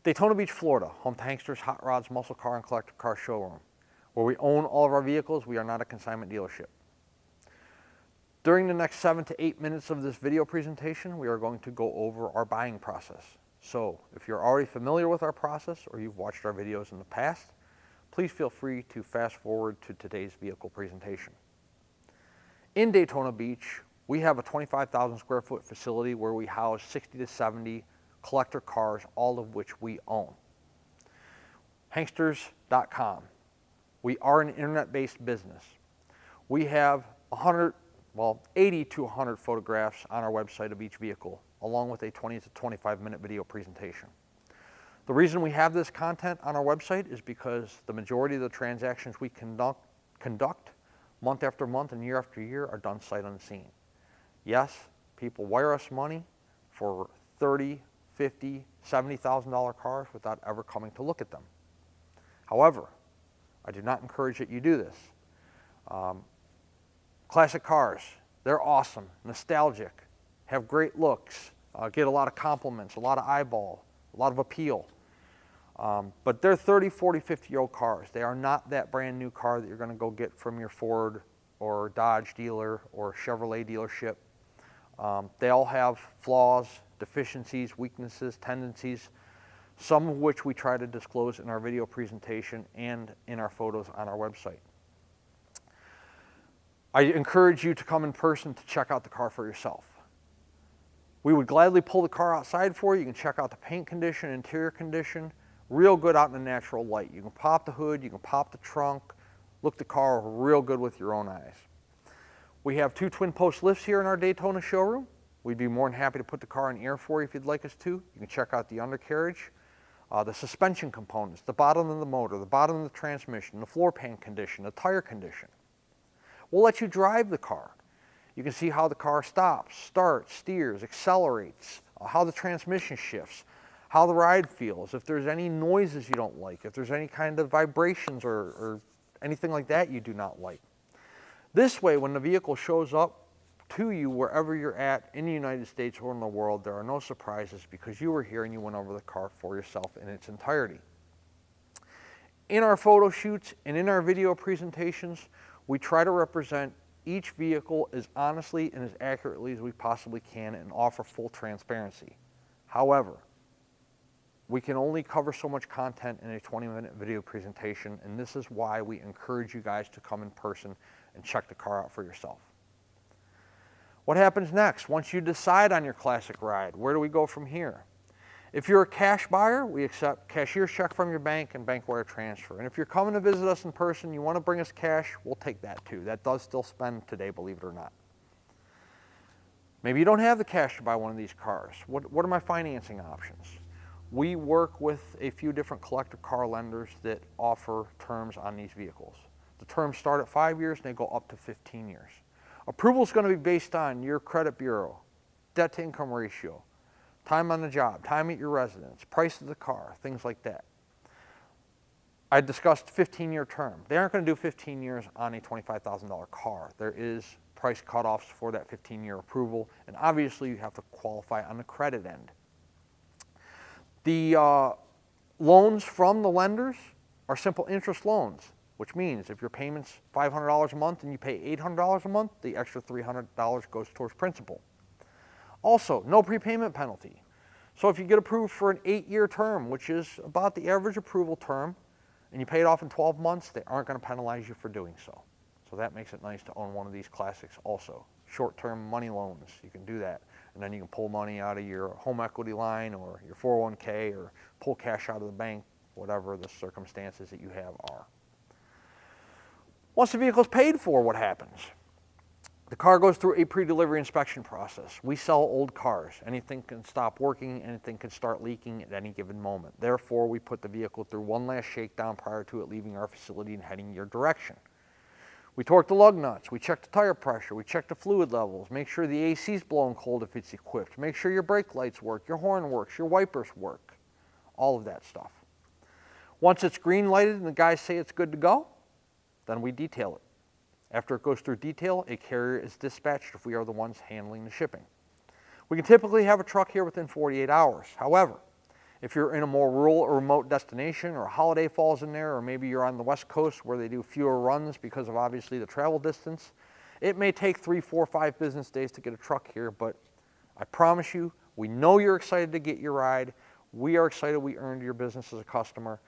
Daytona Beach, Florida, home to Hanksters, Hot Rods, Muscle Car, and Collector Car Showroom. Where we own all of our vehicles, we are not a consignment dealership. During the next 7 to 8 minutes of this video presentation, we are going to go over our buying process. So if you're already familiar with our process or you've watched our videos in the past, please feel free to fast forward to today's vehicle presentation. In Daytona Beach, we have a 25,000 square foot facility where we house 60 to 70 collector cars, all of which we own. Hanksters.com. We are an internet-based business. We have 80 to 100 photographs on our website of each vehicle, along with a 20 to 25 minute video presentation. The reason we have this content on our website is because the majority of the transactions we conduct month after month and year after year are done sight unseen. Yes, people wire us money for $30,000, $50,000, $70,000 cars without ever coming to look at them. However, I do not encourage that you do this. Classic cars, they're awesome, nostalgic, have great looks, get a lot of compliments, a lot of eyeball, a lot of appeal. But they're 30, 40, 50-year-old cars. They are not that brand new car that you're going to go get from your Ford or Dodge dealer or Chevrolet dealership. They all have flaws, deficiencies, weaknesses, tendencies, some of which we try to disclose in our video presentation and in our photos on our website. I encourage you to come in person to check out the car for yourself. We would gladly pull the car outside for you. You can check out the paint condition, interior condition, real good out in the natural light. You can pop the hood, you can pop the trunk, look the car real good with your own eyes. We have 2 twin post lifts here in our Daytona showroom. We'd be more than happy to put the car in air for you if you'd like us to. You can check out the undercarriage, the suspension components, the bottom of the motor, the bottom of the transmission, the floor pan condition, the tire condition. We'll let you drive the car. You can see how the car stops, starts, steers, accelerates, how the transmission shifts, how the ride feels, if there's any noises you don't like, if there's any kind of vibrations or anything like that you do not like. This way, when the vehicle shows up to you wherever you're at in the United States or in the world, there are no surprises because you were here and you went over the car for yourself in its entirety. In our photo shoots and in our video presentations, we try to represent each vehicle as honestly and as accurately as we possibly can and offer full transparency. However, we can only cover so much content in a 20-minute video presentation, and this is why we encourage you guys to come in person and check the car out for yourself. What happens next? Once you decide on your classic ride, where do we go from here? If you're a cash buyer, we accept cashier's check from your bank and bank wire transfer. And if you're coming to visit us in person, you want to bring us cash, we'll take that too. That does still spend today, believe it or not. Maybe you don't have the cash to buy one of these cars. What are my financing options? We work with a few different collector car lenders that offer terms on these vehicles. The terms start at 5 years and they go up to 15 years. Approval is going to be based on your credit bureau, debt to income ratio, time on the job, time at your residence, price of the car, things like that. I discussed 15-year term. They aren't going to do 15 years on a $25,000 car. There is price cutoffs for that 15-year approval, and obviously you have to qualify on the credit end. The loans from the lenders are simple interest loans, which means if your payment's $500 a month and you pay $800 a month, the extra $300 goes towards principal. Also, no prepayment penalty. So if you get approved for an 8-year term, which is about the average approval term, and you pay it off in 12 months, they aren't going to penalize you for doing so. So that makes it nice to own one of these classics also. Short-term money loans, you can do that. And then you can pull money out of your home equity line or your 401k or pull cash out of the bank, whatever the circumstances that you have are. Once the vehicle is paid for, what happens? The car goes through a pre-delivery inspection process. We sell old cars. Anything can stop working, anything can start leaking at any given moment. Therefore, we put the vehicle through one last shakedown prior to it leaving our facility and heading your direction. We torque the lug nuts, we check the tire pressure, we check the fluid levels, make sure the AC is blowing cold if it's equipped, make sure your brake lights work, your horn works, your wipers work, all of that stuff. Once it's green lighted and the guys say it's good to go, then we detail it. After it goes through detail, a carrier is dispatched if we are the ones handling the shipping. We can typically have a truck here within 48 hours. However, If you're in a more rural or remote destination, or a holiday falls in there, or maybe you're on the West Coast where they do fewer runs because of obviously the travel distance, it may take 3, 4, 5 business days to get a truck here, but I promise you, we know you're excited to get your ride. We are excited we earned your business as a customer.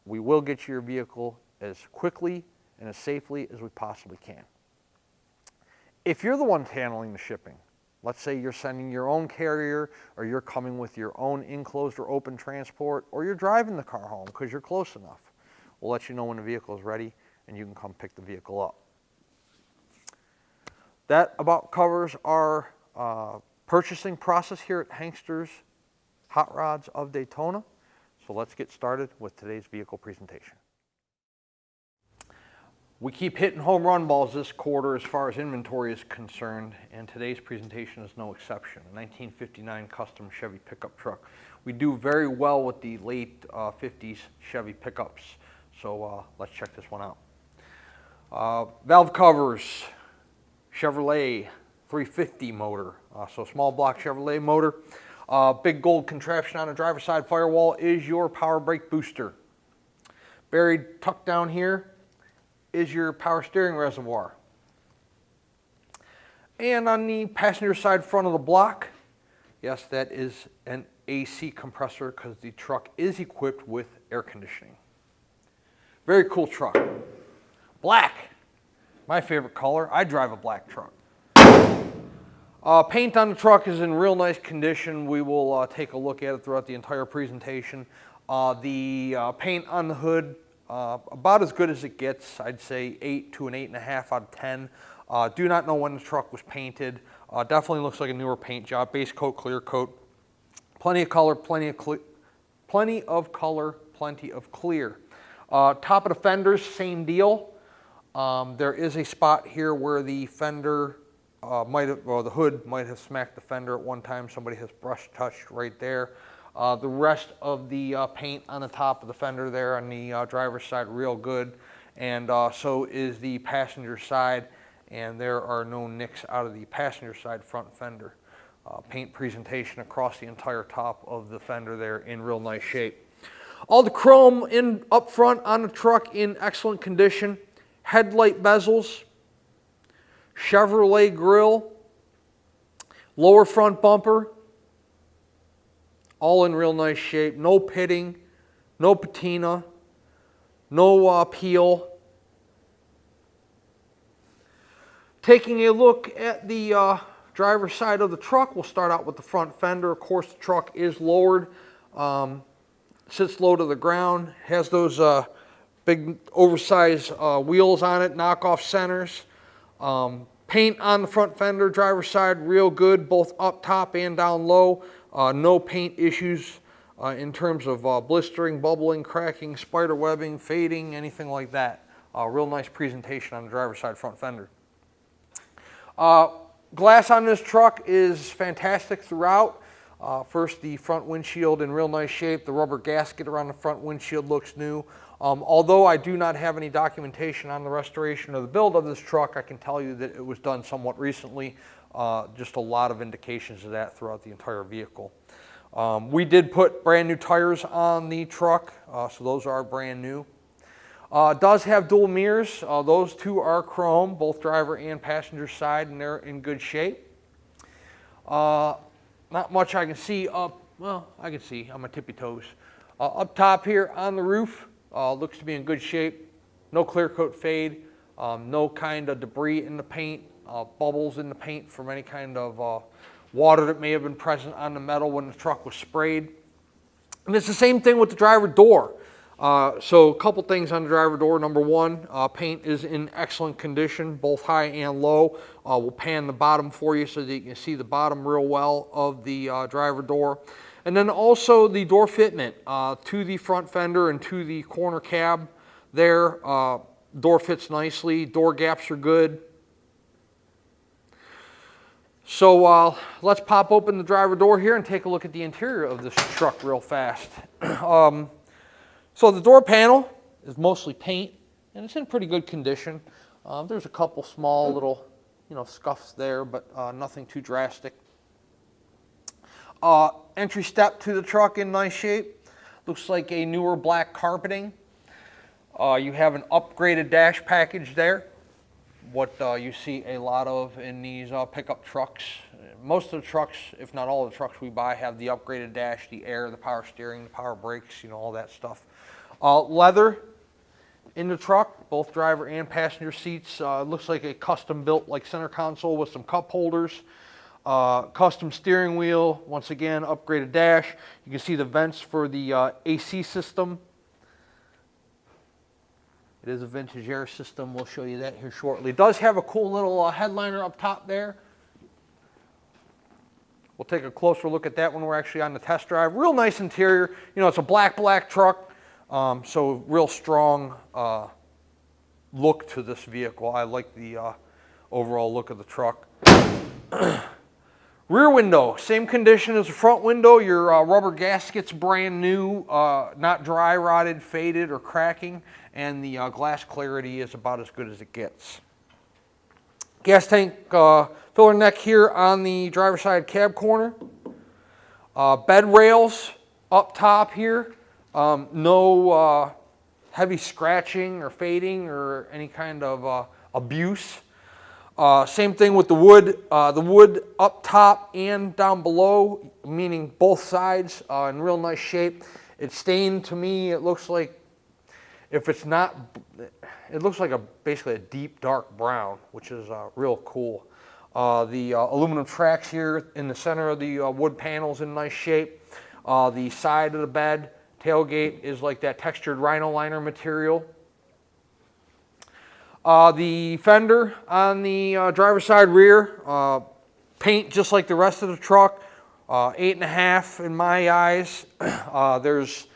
We will get you your vehicle as quickly and as safely as we possibly can. If you're the one handling the shipping, let's say you're sending your own carrier, or you're coming with your own enclosed or open transport, or you're driving the car home because you're close enough, we'll let you know when the vehicle is ready and you can come pick the vehicle up. That about covers our purchasing process here at Hankster's Hot Rods of Daytona. So let's get started with today's vehicle presentation. We keep hitting home run balls this quarter as far as inventory is concerned, and today's presentation is no exception. A 1959 custom Chevy pickup truck. We do very well with the late 50s Chevy pickups, so let's check this one out. Valve covers, Chevrolet 350 motor, so small block Chevrolet motor. Big gold contraption on the driver's side firewall is your power brake booster. Buried tucked down here is your power steering reservoir. And on the passenger side front of the block, yes, that is an AC compressor because the truck is equipped with air conditioning. Very cool truck. Black, my favorite color. I drive a black truck. Paint on the truck is in real nice condition. We will take a look at it throughout the entire presentation. The paint on the hood, about as good as it gets. I'd say 8 to an 8.5 out of 10. Do not know when the truck was painted. Definitely looks like a newer paint job. Base coat, clear coat. Plenty of color, plenty of color, plenty of clear. Top of the fenders, same deal. There is a spot here where the fender the hood might have smacked the fender at one time. Somebody has brush touched right there. The rest of the paint on the top of the fender there on the driver's side, real good. And so is the passenger side, and there are no nicks out of the passenger side front fender. Paint presentation across the entire top of the fender there in real nice shape. All the chrome up front on the truck in excellent condition. Headlight bezels. Chevrolet grille. Lower front bumper. All in real nice shape. No pitting, no patina, no peel. Taking a look at the driver's side of the truck, we'll start out with the front fender. Of course, the truck is lowered, sits low to the ground, has those big oversized wheels on it, knockoff centers. Paint on the front fender, driver's side, real good, both up top and down low. No paint issues in terms of blistering, bubbling, cracking, spider webbing, fading, anything like that. Real nice presentation on the driver's side front fender. Glass on this truck is fantastic throughout. First, the front windshield in real nice shape. The rubber gasket around the front windshield looks new. Although I do not have any documentation on the restoration or the build of this truck, I can tell you that it was done somewhat recently. Just a lot of indications of that throughout the entire vehicle. We did put brand new tires on the truck, so those are brand new. Does have dual mirrors. Those two are chrome, both driver and passenger side, and they're in good shape. Not much I can see up, well, I can see on my tippy toes. Up top here on the roof, looks to be in good shape. No clear coat fade, no kind of debris in the paint, bubbles in the paint from any kind of water that may have been present on the metal when the truck was sprayed. And it's the same thing with the driver door. So a couple things on the driver door. Number one, paint is in excellent condition, both high and low. We'll pan the bottom for you so that you can see the bottom real well of the driver door. And then also the door fitment to the front fender and to the corner cab there. Door fits nicely, door gaps are good. So let's pop open the driver door here and take a look at the interior of this truck real fast. So the door panel is mostly paint, and it's in pretty good condition. There's a couple small little, scuffs there, but nothing too drastic. Entry step to the truck in nice shape. Looks like a newer black carpeting. You have an upgraded dash package there. What you see a lot of in these pickup trucks. Most of the trucks, if not all of the trucks we buy, have the upgraded dash, the air, the power steering, the power brakes, you know, all that stuff. Leather in the truck, both driver and passenger seats. Looks like a custom built like center console with some cup holders. Custom steering wheel, once again, upgraded dash. You can see the vents for the AC system. It is a vintage air system. We'll show you that here shortly. It does have a cool little headliner up top there. We'll take a closer look at that when we're actually on the test drive. Real nice interior. You know, it's a black truck, so real strong look to this vehicle. I like the overall look of the truck. Rear window, same condition as the front window. Your rubber gasket's brand new, not dry rotted, faded, or cracking, and the glass clarity is about as good as it gets. Gas tank filler neck here on the driver's side cab corner. Bed rails up top here. No heavy scratching or fading or any kind of abuse. Same thing with the wood. The wood up top and down below, meaning both sides, in real nice shape. It's stained to me. It looks like, if it's not, it looks like basically a deep dark brown, which is real cool. The aluminum tracks here in the center of the wood panels in nice shape. The side of the bed, tailgate is like that textured rhino liner material. The fender on the driver's side rear, paint just like the rest of the truck, 8.5 in my eyes. There's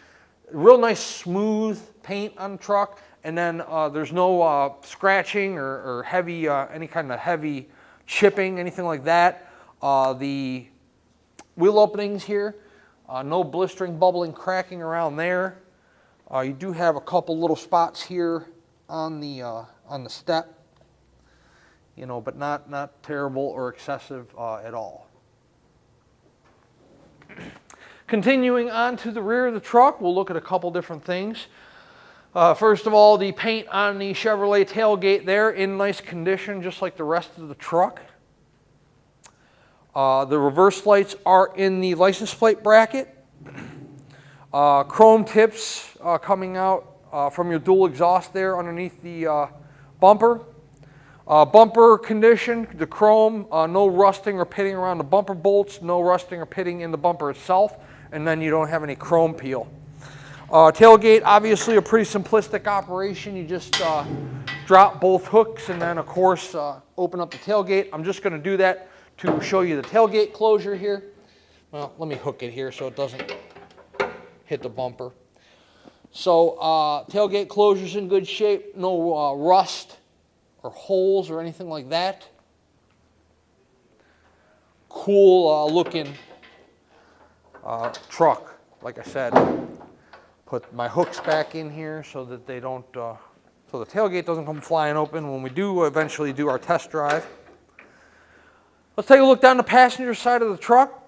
real nice smooth paint on the truck, and then there's no scratching or heavy, any kind of heavy chipping, anything like that. The wheel openings here, no blistering, bubbling, cracking around there. You do have a couple little spots here on the step, you know, but not terrible or excessive at all. Continuing on to the rear of the truck, we'll look at a couple different things. First of all, the paint on the Chevrolet tailgate there in nice condition, just like the rest of the truck. The reverse lights are in the license plate bracket. Chrome tips coming out from your dual exhaust there underneath the bumper. Bumper condition, the chrome, no rusting or pitting around the bumper bolts, no rusting or pitting in the bumper itself, and then you don't have any chrome peel. Tailgate, obviously a pretty simplistic operation. You just drop both hooks and then, of course, open up the tailgate. I'm just going to do that to show you the tailgate closure here. Well, let me hook it here so it doesn't hit the bumper. So tailgate closure's in good shape, no rust or holes or anything like that. Cool looking truck, like I said. Put my hooks back in here so that they don't, so the tailgate doesn't come flying open when we do eventually do our test drive. Let's take a look down the passenger side of the truck.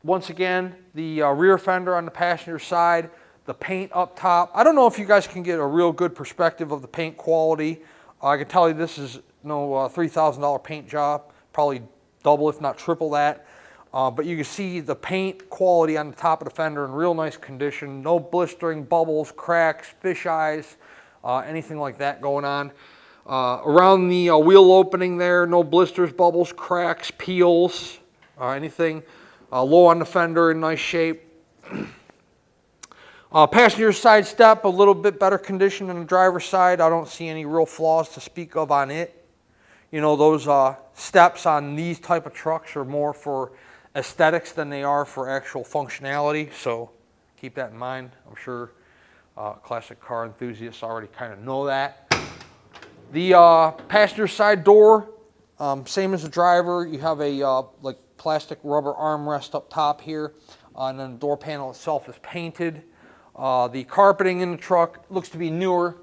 Once again, the rear fender on the passenger side, the paint up top. I don't know if you guys can get a real good perspective of the paint quality. I can tell you this is no $3,000 paint job, probably double if not triple that. But you can see the paint quality on the top of the fender in real nice condition. No blistering, bubbles, cracks, fish eyes, anything like that going on. Around the wheel opening there, no blisters, bubbles, cracks, peels, anything. Low on the fender in nice shape. Passenger side step, a little bit better condition than the driver's side. I don't see any real flaws to speak of on it. You know, those steps on these type of trucks are more for aesthetics than they are for actual functionality, so keep that in mind. I'm sure classic car enthusiasts already kind of know that. The passenger side door, same as the driver. You have a like plastic rubber armrest up top here, and then the door panel itself is painted. The carpeting in the truck looks to be newer.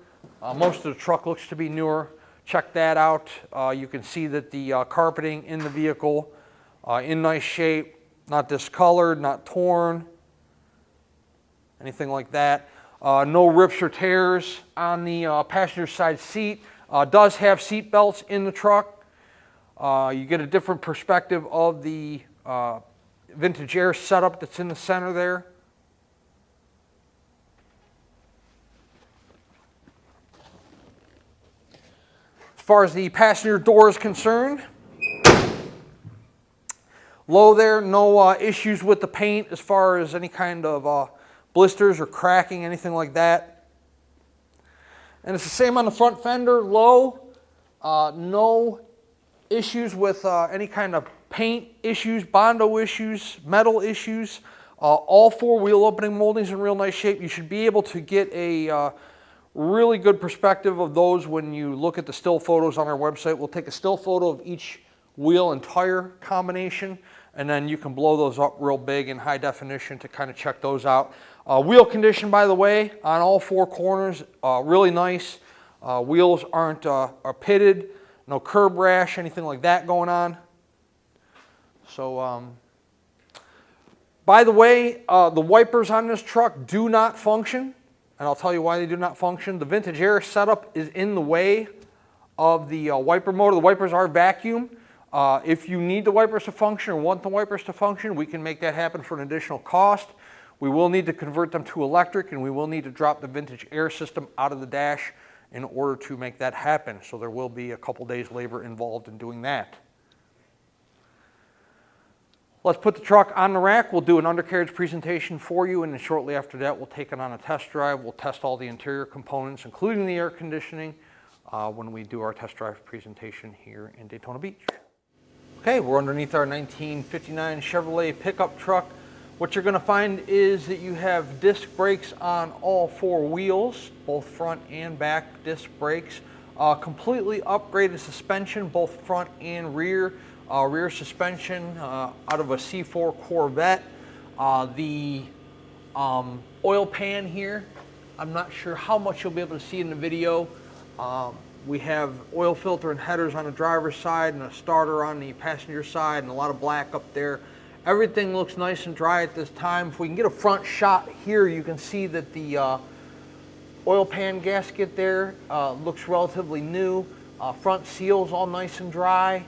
Most of the truck looks to be newer. Check that out. You can see that the carpeting in the vehicle in nice shape. Not discolored, not torn, anything like that. No rips or tears on the passenger side seat. Does have seat belts in the truck. You get a different perspective of the Vintage Air setup that's in the center there. As far as the passenger door is concerned, low there, no issues with the paint as far as any kind of blisters or cracking, anything like that. And it's the same on the front fender, low, no issues with any kind of paint issues, Bondo issues, metal issues. All 4 wheel opening moldings in real nice shape. You should be able to get a really good perspective of those when you look at the still photos on our website. We'll take a still photo of each wheel and tire combination, and then you can blow those up real big in high definition to kind of check those out. Wheel condition, by the way, on all 4 corners, really nice. Wheels aren't are pitted, no curb rash, anything like that going on. So, by the way, the wipers on this truck do not function, and I'll tell you why they do not function. The Vintage Air setup is in the way of the wiper motor. The wipers are vacuum. If you need the wipers to function or want the wipers to function, we can make that happen for an additional cost. We will need to convert them to electric, and we will need to drop the Vintage Air system out of the dash in order to make that happen. So there will be a couple days labor involved in doing that. Let's put the truck on the rack. We'll do an undercarriage presentation for you, and then shortly after that, we'll take it on a test drive. We'll test all the interior components, including the air conditioning, when we do our test drive presentation here in Daytona Beach. Okay, we're underneath our 1959 Chevrolet pickup truck. What you're going to find is that you have disc brakes on all 4 wheels, both front and back disc brakes. Completely upgraded suspension, both front and rear. Rear suspension out of a C4 Corvette. The oil pan here, I'm not sure how much you'll be able to see in the video. We have oil filter and headers on the driver's side and a starter on the passenger side and a lot of black up there. Everything looks nice and dry at this time. If we can get a front shot here, you can see that the oil pan gasket there looks relatively new. Front seals all nice and dry.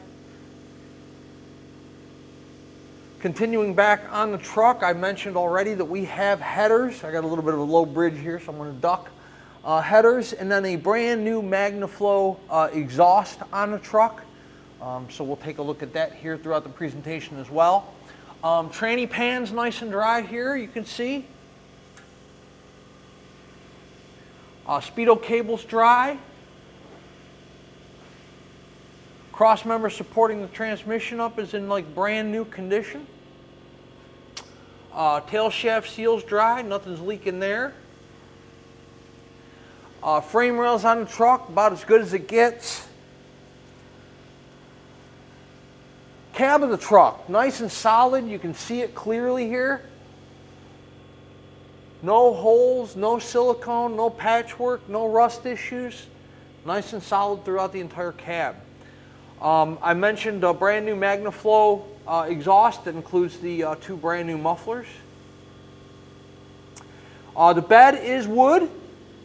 Continuing back on the truck, I mentioned already that we have headers. I got a little bit of a low bridge here, so I'm going to duck. Headers, and then a brand new MagnaFlow exhaust on the truck. So we'll take a look at that here throughout the presentation as well. Tranny pan's nice and dry here, you can see. Speedo cable's dry. Cross member supporting the transmission up is in like brand new condition. Tail shaft seal's dry, nothing's leaking there. Frame rails on the truck, about as good as it gets. Cab of the truck, nice and solid, you can see it clearly here. No holes, no silicone, no patchwork, no rust issues. Nice and solid throughout the entire cab. I mentioned a brand new MagnaFlow exhaust that includes the 2 brand new mufflers. The bed is wood,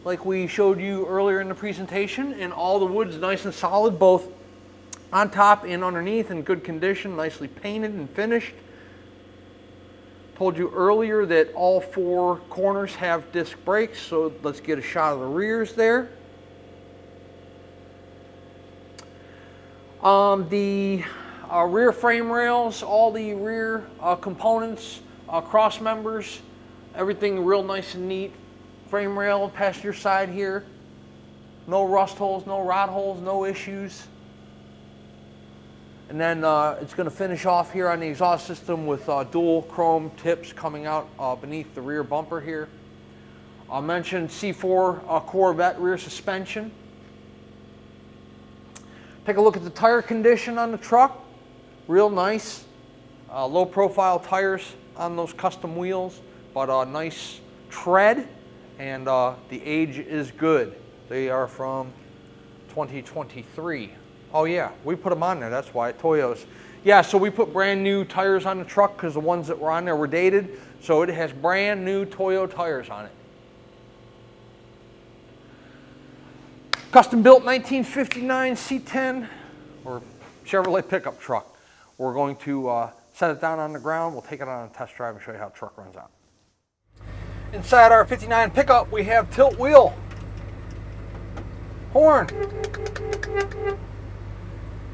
like we showed you earlier in the presentation, and all the wood's nice and solid, both on top and underneath, in good condition, nicely painted and finished. Told you earlier that all 4 corners have disc brakes, so let's get a shot of the rears there. The rear frame rails, all the rear components, cross members, everything real nice and neat. Frame rail, passenger side here. No rust holes, no rot holes, no issues. And then it's going to finish off here on the exhaust system with dual chrome tips coming out beneath the rear bumper here. I mentioned C4 Corvette rear suspension. Take a look at the tire condition on the truck. Real nice. Low profile tires on those custom wheels, but nice tread, and the age is good. They are from 2023. Oh yeah, we put them on there, that's why. Toyos. Yeah, so we put brand new tires on the truck because the ones that were on there were dated. So it has brand new Toyo tires on it. Custom built 1959 C10 or Chevrolet pickup truck. We're going to set it down on the ground. We'll take it on a test drive and show you how the truck runs out. Inside our 59 pickup, we have tilt wheel, horn,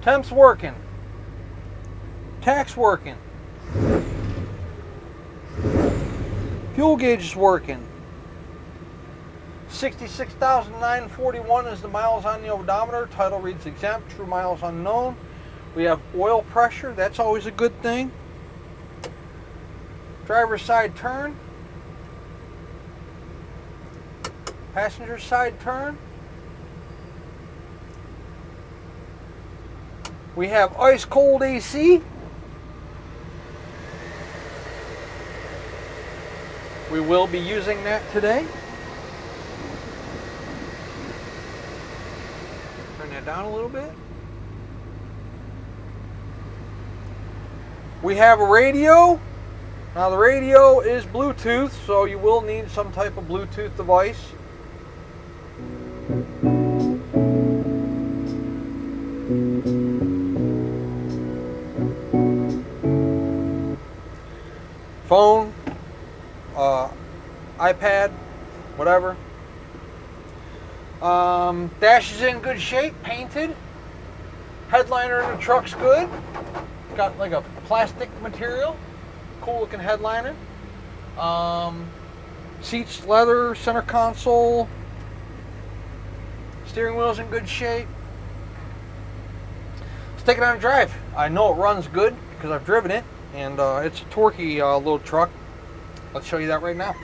temps working, tax working, fuel gauge is working. 66,941 is the miles on the odometer. Title reads exempt, true miles unknown. We have oil pressure, that's always a good thing. Driver's side turn. Passenger side turn. We have ice cold AC. We will be using that today. Turn that down a little bit. We have a radio. Now the radio is Bluetooth, so you will need some type of Bluetooth device. Phone, iPad, whatever. Dash is in good shape, painted. Headliner in the truck's good. Got like a plastic material, cool looking headliner. Seats leather, center console. Steering wheel's in good shape. Let's take it on a drive. I know it runs good because I've driven it, and it's a torquey little truck. Let's show you that right now.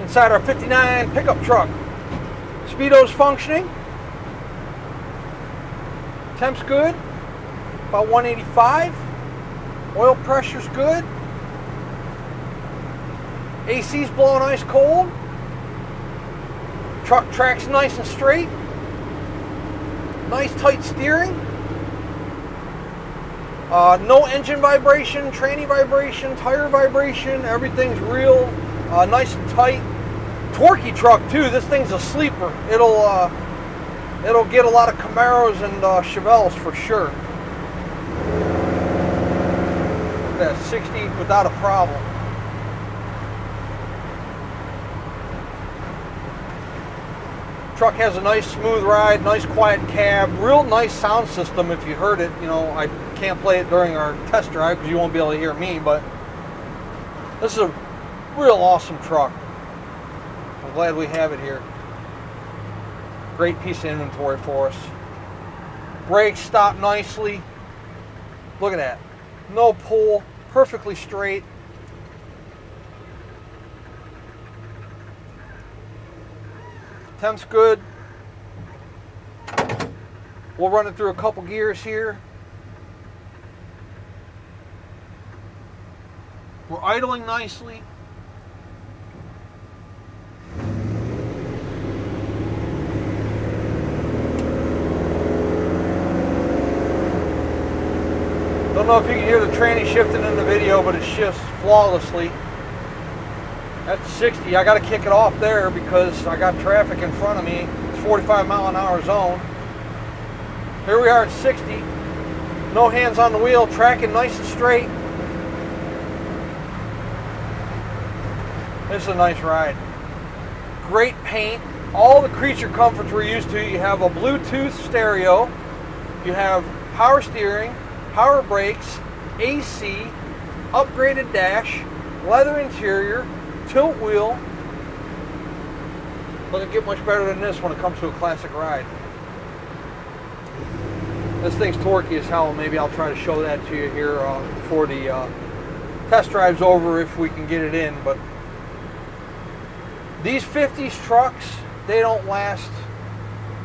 Inside our 59 pickup truck. Speedo's functioning. Temp's good, about 185. Oil pressure's good. AC's blowing ice cold. Truck track's nice and straight. Nice tight steering. No engine vibration, tranny vibration, tire vibration. Everything's real nice and tight. Torquey truck too. This thing's a sleeper. It'll get a lot of Camaros and Chevelles for sure. That 60 without a problem. Truck has a nice smooth ride, nice quiet cab, real nice sound system. If you heard it, you know, I can't play it during our test drive because you won't be able to hear me, but this is a real awesome truck. I'm glad we have it here. Great piece of inventory for us. Brakes stop nicely. Look at that. No pull, perfectly straight. Temp's good. We'll run it through a couple gears here. We're idling nicely. Don't know if you can hear the tranny shifting in the video, but it shifts flawlessly. That's 60. I got to kick it off there because I got traffic in front of me. It's 45-mile-an-hour zone. Here we are at 60. No hands on the wheel, tracking nice and straight. This is a nice ride. Great paint. All the creature comforts we're used to. You have a Bluetooth stereo. You have power steering, power brakes, AC, upgraded dash, leather interior, tilt wheel. Doesn't get much better than this when it comes to a classic ride. This thing's torquey as hell. Maybe I'll try to show that to you here before the test drive's over if we can get it in. But these 50s trucks, they don't last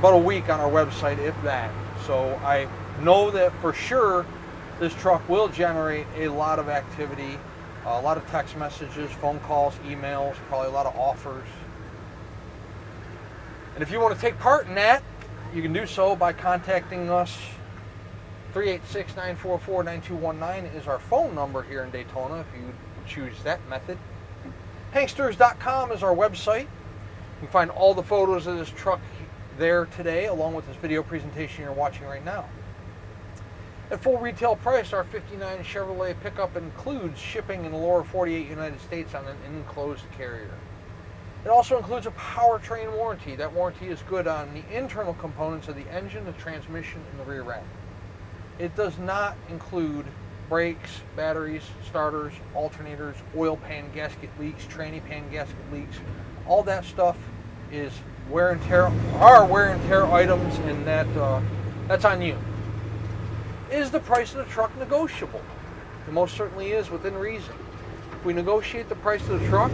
but a week on our website, if that. So I know that for sure this truck will generate a lot of activity, a lot of text messages, phone calls, emails, probably a lot of offers. And if you want to take part in that, You can do so by contacting us. 386-944-9219 is our phone number here in Daytona if you choose that method. Hanksters.com is our website. You can find all the photos of this truck there today, along with this video presentation you're watching right now. At full retail price, our 59 Chevrolet pickup includes shipping in the lower 48 United States on an enclosed carrier. It also includes a powertrain warranty. That warranty is good on the internal components of the engine, the transmission, and the rear end. It does not include brakes, batteries, starters, alternators, oil pan gasket leaks, tranny pan gasket leaks. All that stuff is wear and tear items, and that's on you. Is the price of the truck negotiable? It most certainly is, within reason. If we negotiate the price of the truck,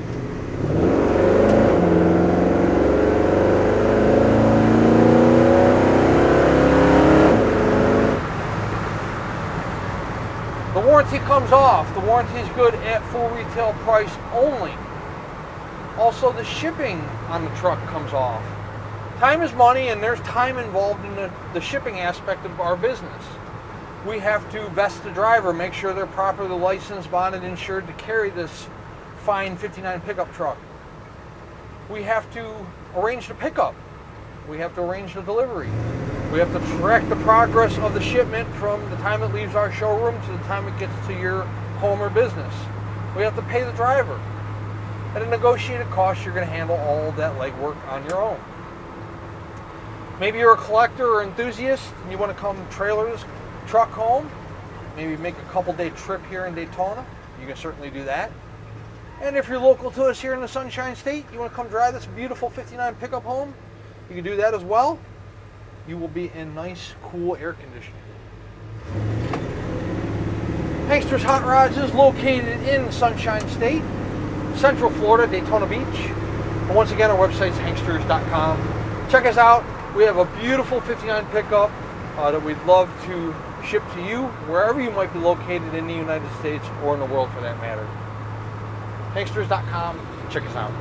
the warranty comes off. The warranty is good at full retail price only. Also, the shipping on the truck comes off. Time is money, and there's time involved in the shipping aspect of our business. We have to vest the driver, make sure they're properly licensed, bonded, insured to carry this fine 59 pickup truck. We have to arrange the pickup. We have to arrange the delivery. We have to track the progress of the shipment from the time it leaves our showroom to the time it gets to your home or business. We have to pay the driver. At a negotiated cost, you're going to handle all that legwork on your own. Maybe you're a collector or enthusiast and you want to come trailer this truck home, maybe make a couple-day trip here in Daytona. You can certainly do that. And if you're local to us here in the Sunshine State, you want to come drive this beautiful 59 pickup home, you can do that as well. You will be in nice, cool air conditioning. Hanksters Hot Rods is located in Sunshine State, Central Florida, Daytona Beach. And once again, our website is hanksters.com. Check us out. We have a beautiful 59 pickup that we'd love to ship to you wherever you might be located in the United States or in the world for that matter. Hanksters.com. Check us out.